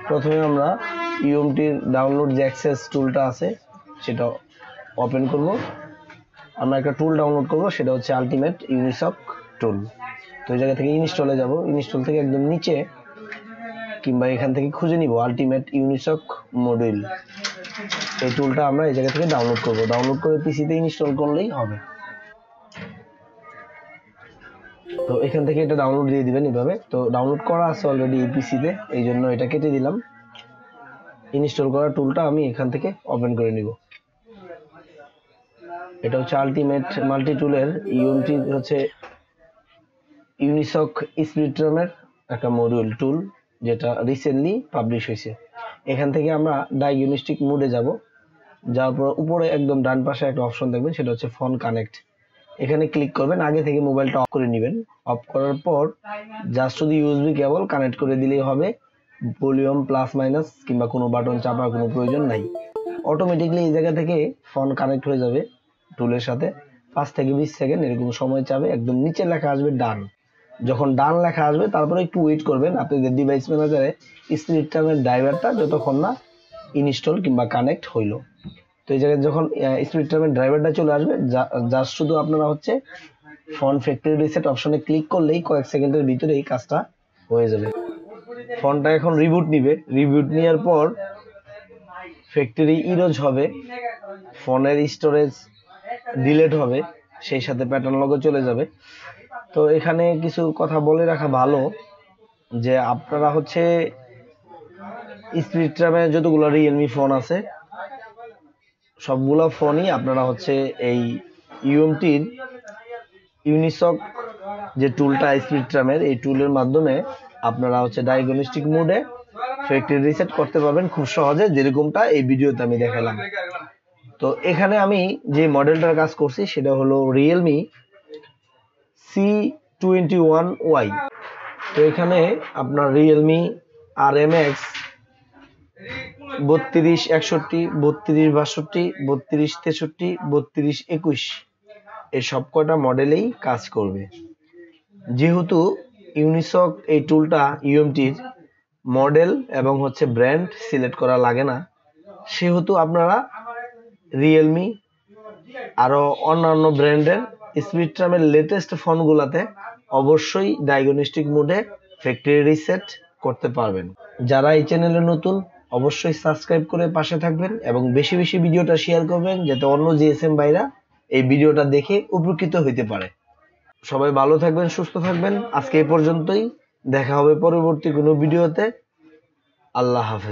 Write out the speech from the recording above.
প্রথমে আমরা ইউএমটির ডাউনলোড যে অ্যাক্সেস টুলটা আছে সেটা ওপেন করব। আমরা একটা টুল ডাউনলোড করব, সেটা হচ্ছে আলটিমেট ইউনিসক টুল। তো এই জায়গা থেকে ইনস্টলে যাব, ইনস্টল থেকে একদম নিচে কিংবা এখান থেকে খুঁজে নিব আলটিমেট ইউনিসক মডিউল। এই টুলটা আমরা এই জায়গা থেকে ডাউনলোড করব, ডাউনলোড করে পিসিতে ইনস্টল করলেই হবে। তো এখান থেকে এটা ডাউনলোড দিয়ে দিবেন এভাবে। তো ডাউনলোড করা আছে অলরেডি এই পিসিতে, এই জন্য এটা কেটে দিলাম। ইনস্টল করা টুলটা আমি এখান থেকে ওপেন করে নিব। এটা হচ্ছে আলটিমেট মাল্টি টুলের ইউএমটি, হচ্ছে ইউনিসক স্প্লিটরামের একটা মডিউল টুল, যেটা রিসেন্টলি পাবলিশ হয়েছে। এখান থেকে আমরা ডায়াগনস্টিক মোডে যাব। যাওয়ার পর উপরে একদম ডান পাশে একটা অপশন দেখবেন, সেটা হচ্ছে ফোন কানেক্ট। এখানে ক্লিক করবেন, আগে থেকে মোবাইলটা অফ করে নেবেন। অফ করার পর জাস্ট শুধু ইউএসবি কেবল কানেক্ট করে দিলেই হবে। ভলিউম প্লাস মাইনাস কিংবা কোনো বাটন চাপার কোনো প্রয়োজন নাই। অটোমেটিকলি এই জায়গা থেকে ফোন কানেক্ট হয়ে যাবে টুলের সাথে। 5 থেকে 20 সেকেন্ড এরকম সময় চাবে। একদম নিচে লেখা আসবে ডান। যখন ডান লেখা আসবে তারপরে একটু ওয়েট করবেন। আপনাদের ডিভাইস ম্যানেজারে স্প্লিটরামের ড্রাইভারটা যতক্ষণ না ইনস্টল কিংবা কানেক্ট হইল। তো এই জায়গায় যখন স্প্লিটরামের ড্রাইভারটা চলে আসবে, জাস্ট শুধু আপনারা হচ্ছে ফোন ফ্যাক্টরি রিসেট অপশনে ক্লিক করলেই কয়েক সেকেন্ডের ভিতরেই কাজটা হয়ে যাবে। ফোনটা এখন রিবুট নিবে। রিবুট নেওয়ার পর ফ্যাক্টরি ইরোজ হবে, ফোনের স্টোরেজ ডিলেট হবে, সেই সাথে প্যাটার্ন লগো চলে যাবে। তো এখানে কিছু কথা বলে রাখা ভালো, যে আপনারা হচ্ছে স্প্লিটরামে যতগুলো রিয়েলমি ফোন আছে সবগুলো ফোনই আপনারা হচ্ছে এই ইউএমটির ইউনিসক যে টুলটা স্প্লিটরামের, এই টুলের মাধ্যমে আপনারা হচ্ছে ডায়াগনস্টিক মোডে ফ্যাক্টরি রিসেট করতে পারবেন খুব সহজে, যেরকমটা এই ভিডিওতে আমি দেখালাম। তো এখানে আমি যে মডেলটার কাজ করছি সেটা হলো Realme C21Y। তো এখানে আপনার Realme RMX 3261, 3262, 3263, 3221 এই সব কয়টা মডেলেই কাজ করবে। যেহেতু ইউনিসক এই টুলটা ইউএমটির মডেল এবং হচ্ছে ব্র্যান্ড সিলেক্ট করা লাগে না, সেহেতু আপনারা রিয়েলমি আরো অন্যান্য ব্র্যান্ডের স্প্লিটরামের লেটেস্ট ফোনগুলোতে অবশ্যই ডায়াগনস্টিক মোডে ফ্যাক্টরি রিসেট করতে পারবেন। যারা এই চ্যানেলে নতুন অবশ্যই সাবস্ক্রাইব করে পাশে থাকবেন এবং বেশি বেশি ভিডিওটা শেয়ার করবেন, যাতে অন্য জিএসএম ভাইরা এই ভিডিওটা দেখে উপকৃত হইতে পারে। সবাই ভালো থাকবেন, সুস্থ থাকবেন। আজকে এই পর্যন্তই, দেখা হবে পরবর্তী কোনো ভিডিওতে। আল্লাহ হাফেজ।